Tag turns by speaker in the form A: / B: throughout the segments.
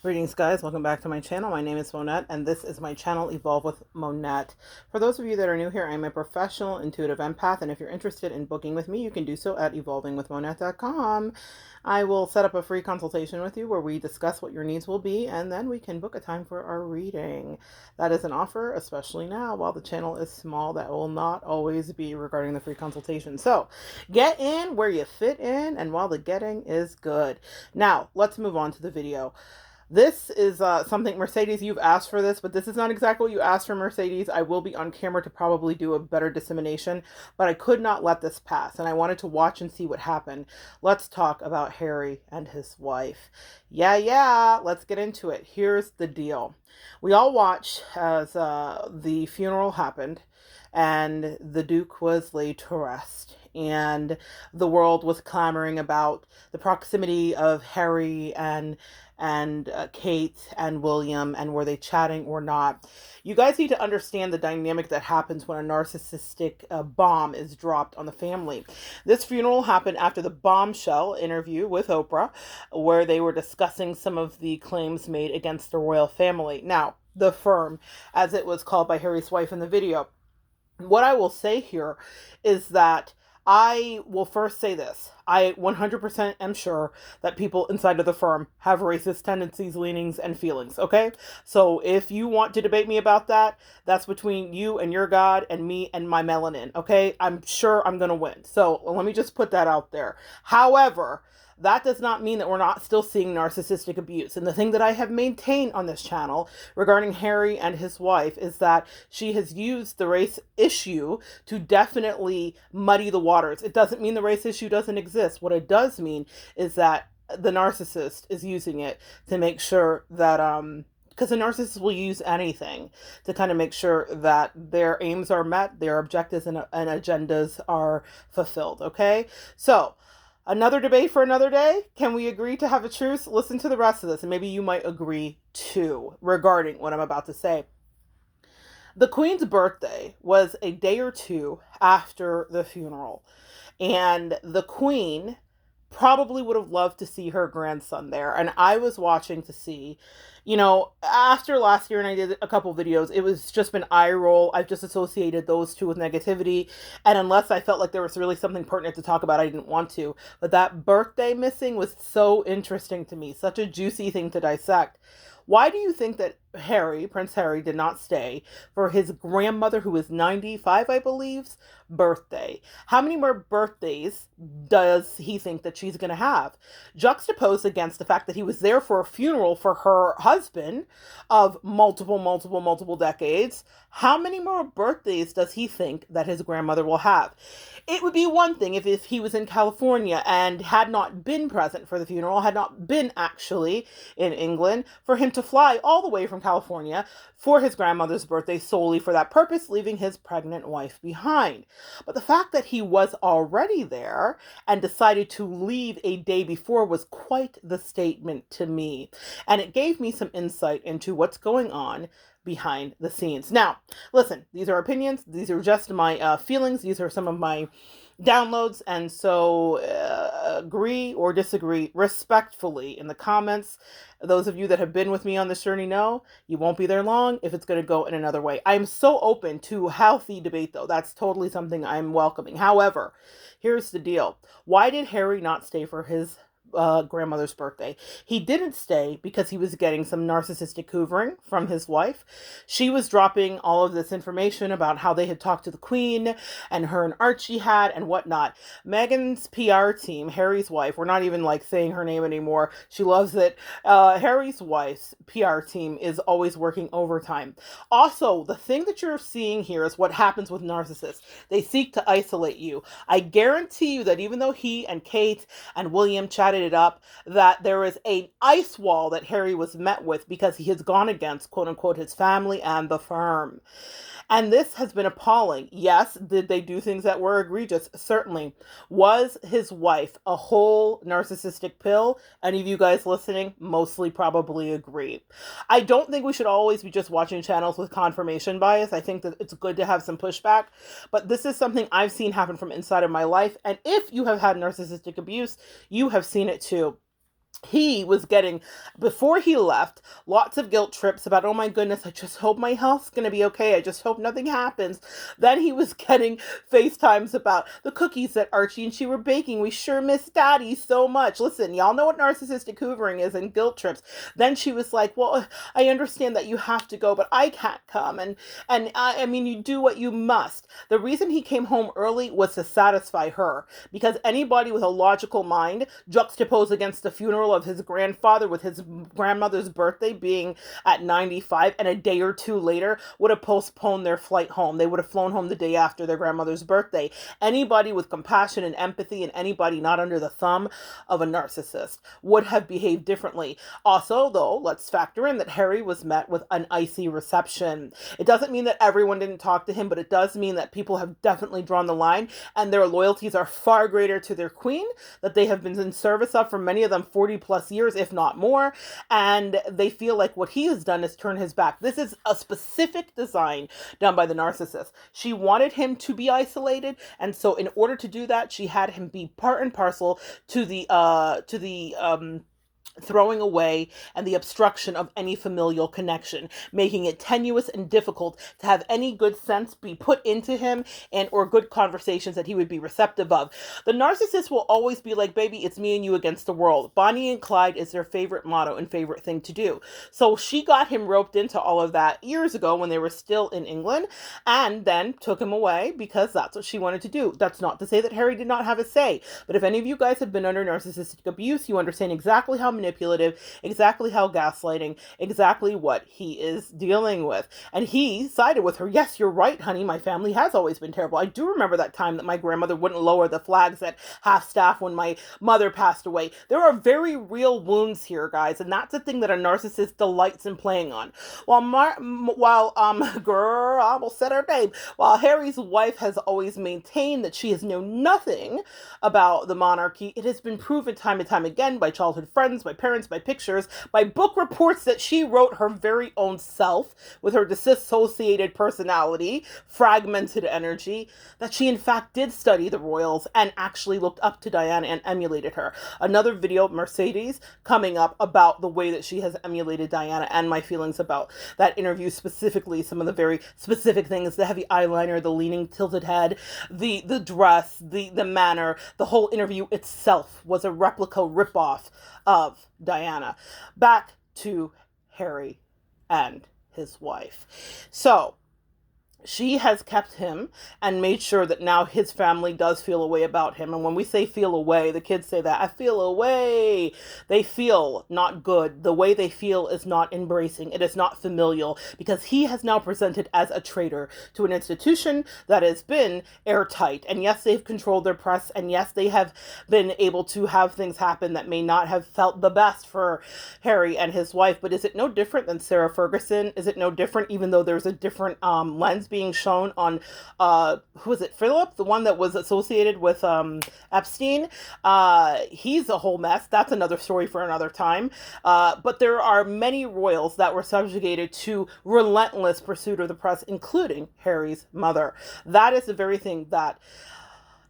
A: Greetings, guys. Welcome back to my channel. My name is Monette, and this is my channel, Evolve with Monette. For those of you that are new here, I'm a professional intuitive empath, and if you're interested in booking with me, you can do so at evolvingwithmonette.com. I will set up a free consultation with you where we discuss what your needs will be, and then we can book a time for our reading. That is an offer, especially now while the channel is small. That will not always be regarding the free consultation. So get in where you fit in, and while the getting is good. Now, let's move on to the video. This is something, Mercedes, you've asked for this, but this is not exactly what you asked for, Mercedes. I will be on camera to probably do a better dissemination, but I could not let this pass, and I wanted to watch and see what happened. Let's talk about Harry and his wife. Yeah, let's get into it. Here's the deal. We all watched as the funeral happened, and the Duke was laid to rest. And the world was clamoring about the proximity of Harry and Kate and William, and were they chatting or not. You guys need to understand the dynamic that happens when a narcissistic bomb is dropped on the family. This funeral happened after the bombshell interview with Oprah, where they were discussing some of the claims made against the royal family. Now, the firm, as it was called by Harry's wife in the video. What I will say here is that I will first say this. I 100% am sure that people inside of the firm have racist tendencies, leanings, and feelings, okay? So if you want to debate me about that, that's between you and your God and me and my melanin, okay? I'm sure I'm going to win. So let me just put that out there. However, that does not mean that we're not still seeing narcissistic abuse. And the thing that I have maintained on this channel regarding Harry and his wife is that she has used the race issue to definitely muddy the waters. It doesn't mean the race issue doesn't exist. What it does mean is that the narcissist is using it to make sure that, because the narcissist will use anything to kind of make sure that their aims are met, their objectives and agendas are fulfilled, okay? So, another debate for another day. Can we agree to have a truce? Listen to the rest of this, and maybe you might agree too regarding what I'm about to say. The Queen's birthday was a day or two after the funeral, and the Queen probably would have loved to see her grandson there. And I was watching to see, after last year and I did a couple videos, it was just been eye roll. I've just associated those two with negativity. And unless I felt like there was really something pertinent to talk about, I didn't want to. But that birthday missing was so interesting to me, such a juicy thing to dissect. Why do you think that Prince Harry, did not stay for his grandmother, who is 95, I believe's birthday? How many more birthdays does he think that she's going to have? Juxtaposed against the fact that he was there for a funeral for her husband of multiple decades, how many more birthdays does he think that his grandmother will have? It would be one thing if he was in California and had not been present for the funeral, had not been actually in England, for him to fly all the way from California for his grandmother's birthday solely for that purpose, leaving his pregnant wife behind. But the fact that he was already there and decided to leave a day before was quite the statement to me. And it gave me some insight into what's going on behind the scenes. Now, listen, these are opinions. These are just my feelings. These are some of my downloads, and so agree or disagree respectfully in the comments. Those of you that have been with me on this journey know you won't be there long if it's going to go in another way. I'm so open to healthy debate, though. That's totally something I'm welcoming. However, here's the deal. Why did Harry not stay for his grandmother's birthday? He didn't stay because he was getting some narcissistic hoovering from his wife. She was dropping all of this information about how they had talked to the Queen and her and Archie had and whatnot. Meghan's PR team, Harry's wife, we're not even saying her name anymore. She loves it. Harry's wife's PR team is always working overtime. Also, the thing that you're seeing here is what happens with narcissists. They seek to isolate you. I guarantee you that even though he and Kate and William chatted it up, that there is an ice wall that Harry was met with because he has gone against, quote unquote, his family and the firm. And this has been appalling. Yes, did they do things that were egregious? Certainly. Was his wife a whole narcissistic pill? Any of you guys listening mostly probably agree. I don't think we should always be just watching channels with confirmation bias. I think that it's good to have some pushback, but this is something I've seen happen from inside of my life. And if you have had narcissistic abuse, you have seen it too. he was getting, before he left, lots of guilt trips about, oh my goodness, I just hope my health's going to be okay. I just hope nothing happens. Then he was getting FaceTimes about the cookies that Archie and she were baking. We sure miss Daddy so much. Listen, y'all know what narcissistic hoovering is and guilt trips. Then she was like, well, I understand that you have to go, but I can't come. And I mean, you do what you must. The reason he came home early was to satisfy her, because anybody with a logical mind juxtaposed against the funeral of his grandfather with his grandmother's birthday being at 95 and a day or two later would have postponed their flight home. They would have flown home the day after their grandmother's birthday. Anybody with compassion and empathy and anybody not under the thumb of a narcissist would have behaved differently. Also, though, let's factor in that Harry was met with an icy reception. It doesn't mean that everyone didn't talk to him, but it does mean that people have definitely drawn the line and their loyalties are far greater to their queen that they have been in service of for many of them 40 plus years, if not more, and they feel like what he has done is turn his back. This is a specific design done by the narcissist. She wanted him to be isolated, and so in order to do that, she had him be part and parcel to the throwing away and the obstruction of any familial connection, making it tenuous and difficult to have any good sense be put into him and or good conversations that he would be receptive of. The narcissist will always be like, baby, it's me and you against the world. Bonnie and Clyde is their favorite motto and favorite thing to do. So she got him roped into all of that years ago when they were still in England, and then took him away because that's what she wanted to do. That's not to say that Harry did not have a say, but if any of you guys have been under narcissistic abuse, you understand exactly how manipulative, exactly how gaslighting, exactly what he is dealing with. And he sided with her. Yes, you're right, honey. My family has always been terrible. I do remember that time that my grandmother wouldn't lower the flags at half staff when my mother passed away. There are very real wounds here, guys, and that's the thing that a narcissist delights in playing on. Girl, I almost said her name. While Harry's wife has always maintained that she has known nothing about the monarchy, it has been proven time and time again by childhood friends, by parents, by pictures, by book reports that she wrote her very own self with her dissociated personality, fragmented energy, that she in fact did study the royals and actually looked up to Diana and emulated her. Another video, Mercedes, coming up about the way that she has emulated Diana and my feelings about that interview, specifically some of the very specific things, the heavy eyeliner, the leaning tilted head, the dress, the manner, the whole interview itself was a replica ripoff of Diana. Back to Harry and his wife. So she has kept him and made sure that now his family does feel a way about him. And when we say feel a way, the kids say that, I feel a way. They feel not good. The way they feel is not embracing. It is not familial, because he has now presented as a traitor to an institution that has been airtight. And yes, they've controlled their press. And yes, they have been able to have things happen that may not have felt the best for Harry and his wife. But is it no different than Sarah Ferguson? Is it no different, even though there's a different lens being shown on who was it, Philip, the one that was associated with Epstein? He's a whole mess. That's another story for another time. But there are many royals that were subjugated to relentless pursuit of the press, including Harry's mother. That is the very thing that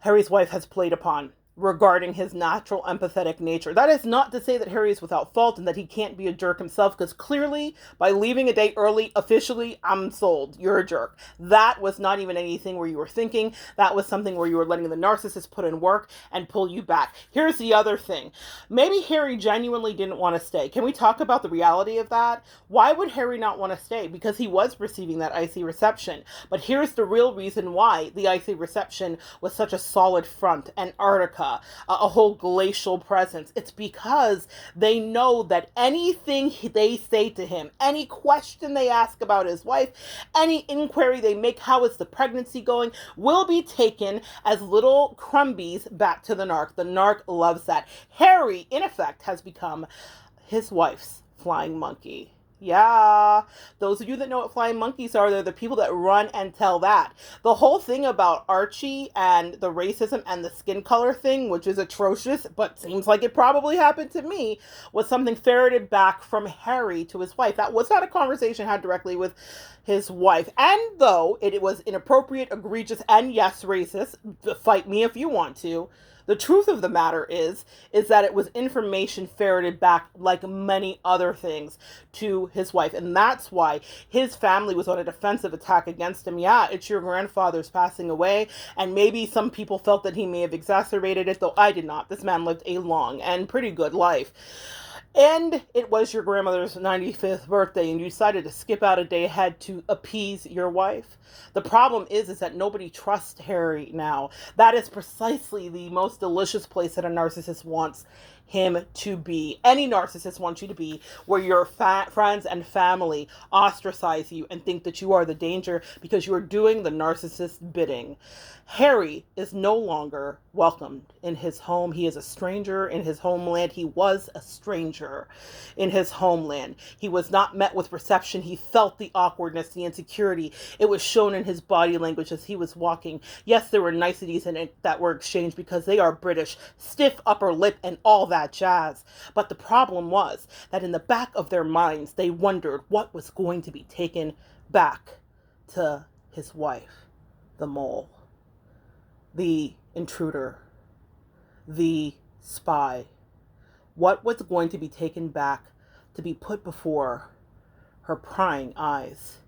A: Harry's wife has played upon regarding his natural empathetic nature. That is not to say that Harry is without fault and that he can't be a jerk himself, because clearly by leaving a day early, officially, I'm sold. You're a jerk. That was not even anything where you were thinking. That was something where you were letting the narcissist put in work and pull you back. Here's the other thing. Maybe Harry genuinely didn't want to stay. Can we talk about the reality of that? Why would Harry not want to stay? Because he was receiving that icy reception. But here's the real reason why the icy reception was such a solid front. Antarctica, a whole glacial presence. It's because they know that anything they say to him, any question they ask about his wife, any inquiry they make, how is the pregnancy going, will be taken as little crumbies back to the narc. The narc loves that. Harry, in effect, has become his wife's flying monkey. Yeah, those of you that know what flying monkeys are, they're the people that run and tell that. The whole thing about Archie and the racism and the skin color thing, which is atrocious, but seems like it probably happened to me, was something ferreted back from Harry to his wife. That was not a conversation had directly with his wife. And though it was inappropriate, egregious, and yes, racist, fight me if you want to, The truth of the matter is that it was information ferreted back, like many other things, to his wife. And that's why his family was on a defensive attack against him. Yeah, it's your grandfather's passing away. And maybe some people felt that he may have exacerbated it, though I did not. This man lived a long and pretty good life. And it was your grandmother's 95th birthday, and you decided to skip out a day ahead to appease your wife. The problem is that nobody trusts Harry now. That is precisely the most delicious place that a narcissist wants him to be. Any narcissist wants you to be, where your friends and family ostracize you and think that you are the danger because you are doing the narcissist's bidding. Harry is no longer welcomed in his home. He is a stranger in his homeland. He was a stranger in his homeland. He was not met with reception. He felt the awkwardness, the insecurity. It was shown in his body language as he was walking. Yes, there were niceties in it that were exchanged because they are British, stiff upper lip and all that jazz. But the problem was that in the back of their minds, they wondered what was going to be taken back to his wife, the mole, the intruder, the spy. What was going to be taken back to be put before her prying eyes?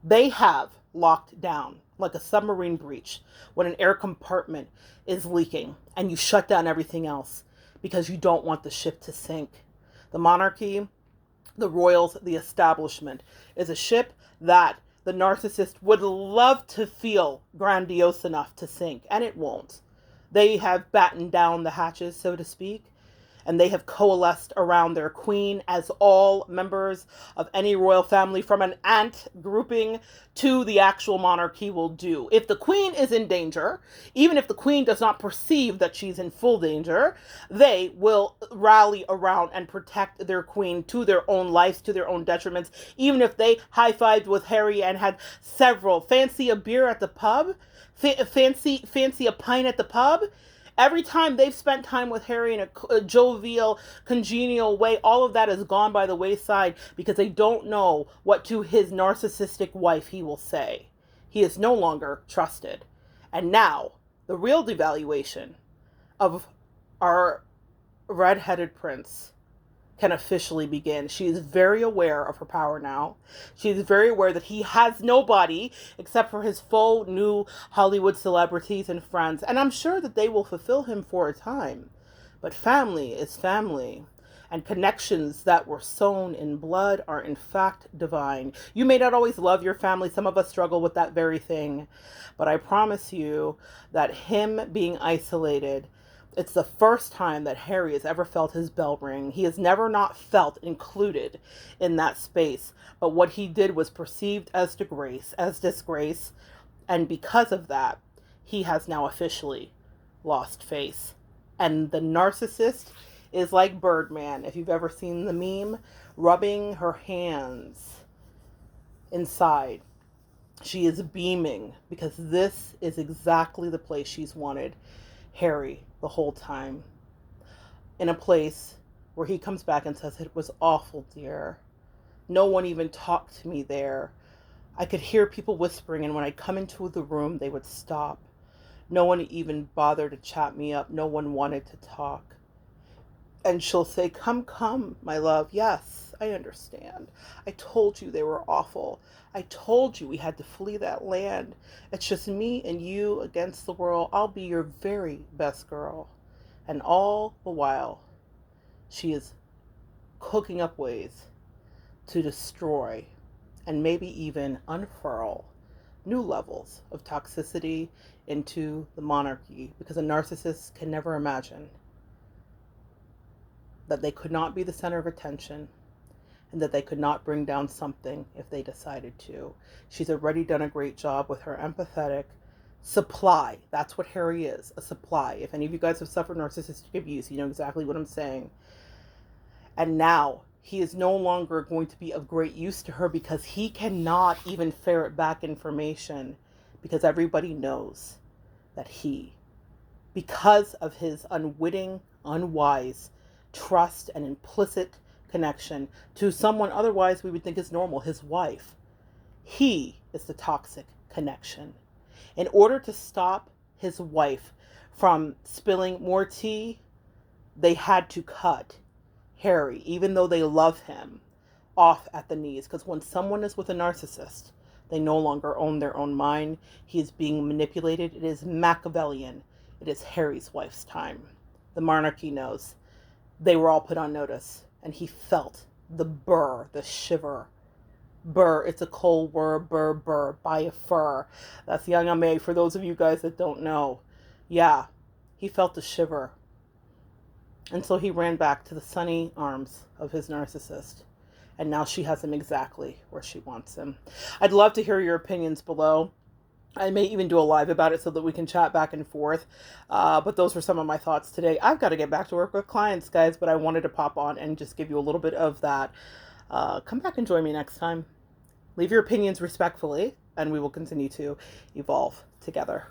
A: They have locked down like a submarine breach when an air compartment is leaking and you shut down everything else because you don't want the ship to sink. The monarchy, the royals, the establishment is a ship that the narcissist would love to feel grandiose enough to sink, and it won't. They have battened down the hatches, so to speak, and they have coalesced around their queen, as all members of any royal family, from an ant grouping to the actual monarchy, will do. If the queen is in danger, even if the queen does not perceive that she's in full danger, they will rally around and protect their queen to their own lives, to their own detriments, even if they high-fived with Harry and had several. Fancy a beer at the pub? Fancy a pint at the pub? Every time they've spent time with Harry in a jovial, congenial way, all of that is gone by the wayside because they don't know what to his narcissistic wife he will say. He is no longer trusted. And now, the real devaluation of our red-headed prince can officially begin. She is very aware of her power now. She is very aware that he has nobody except for his faux new Hollywood celebrities and friends. And I'm sure that they will fulfill him for a time. But family is family. And connections that were sown in blood are in fact divine. You may not always love your family. Some of us struggle with that very thing. But I promise you that him being isolated, it's the first time that Harry has ever felt his bell ring. He has never not felt included in that space. But what he did was perceived as disgrace. And because of that, he has now officially lost face. And the narcissist is like Birdman, if you've ever seen the meme, rubbing her hands inside. She is beaming because this is exactly the place she's wanted Harry the whole time. In a place where he comes back and says, "It was awful, dear. No one even talked to me there. I could hear people whispering, and when I come into the room, they would stop. No one even bothered to chat me up. No one wanted to talk." And she'll say, come, my love. Yes, I understand. I told you they were awful. I told you we had to flee that land. It's just me and you against the world. I'll be your very best girl. And all the while, she is cooking up ways to destroy and maybe even unfurl new levels of toxicity into the monarchy, because a narcissist can never imagine that they could not be the center of attention and that they could not bring down something if they decided to. She's already done a great job with her empathetic supply. That's what Harry is, a supply. If any of you guys have suffered narcissistic abuse, you know exactly what I'm saying. And now he is no longer going to be of great use to her because he cannot even ferret back information, because everybody knows that he, because of his unwitting, unwise trust and implicit connection to someone otherwise we would think is normal, his wife, he is the toxic connection. In order to stop his wife from spilling more tea, they had to cut Harry, even though they love him, off at the knees. Because when someone is with a narcissist, they no longer own their own mind. He is being manipulated. It is Machiavellian. It is Harry's wife's time. The monarchy knows. They were all put on notice, and he felt the burr, the shiver. Burr, it's a cold word, burr, burr, by a fur. That's Yang May for those of you guys that don't know. Yeah, he felt the shiver. And so he ran back to the sunny arms of his narcissist. And now she has him exactly where she wants him. I'd love to hear your opinions below. I may even do a live about it so that we can chat back and forth. But those were some of my thoughts today. I've got to get back to work with clients, guys, but I wanted to pop on and just give you a little bit of that. Come back and join me next time. Leave your opinions respectfully, and we will continue to evolve together.